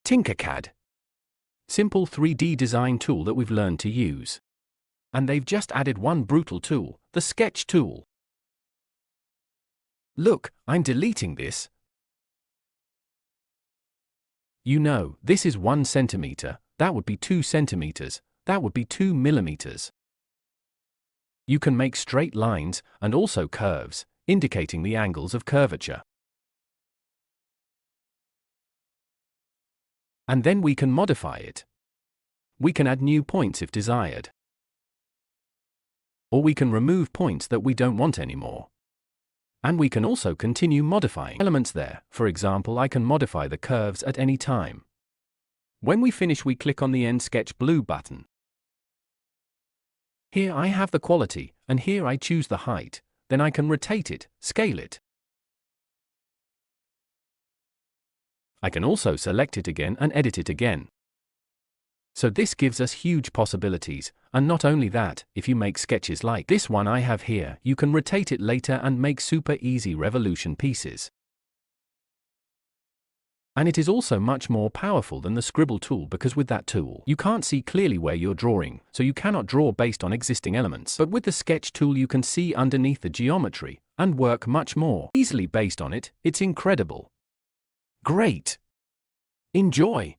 Tinkercad. Simple 3D design tool that we've learned to use. And they've just added one brutal tool, the sketch tool. Look, I'm deleting this. You know, this is 1 centimeter, that would be 2 centimeters, that would be 2 millimeters. You can make straight lines, and also curves, indicating the angles of curvature. And then we can modify it. We can add new points if desired. Or we can remove points that we don't want anymore. And we can also continue modifying elements there. For example, I can modify the curves at any time. When we finish, we click on the End Sketch blue button. Here I have the quality, and here I choose the height. Then I can rotate it, scale it. I can also select it again and edit it again. So this gives us huge possibilities, and not only that, if you make sketches like this one I have here, you can rotate it later and make super easy revolution pieces. And it is also much more powerful than the scribble tool, because with that tool, you can't see clearly where you're drawing, so you cannot draw based on existing elements. But with the sketch tool you can see underneath the geometry, and work much more easily based on it. It's incredible. Great! Enjoy!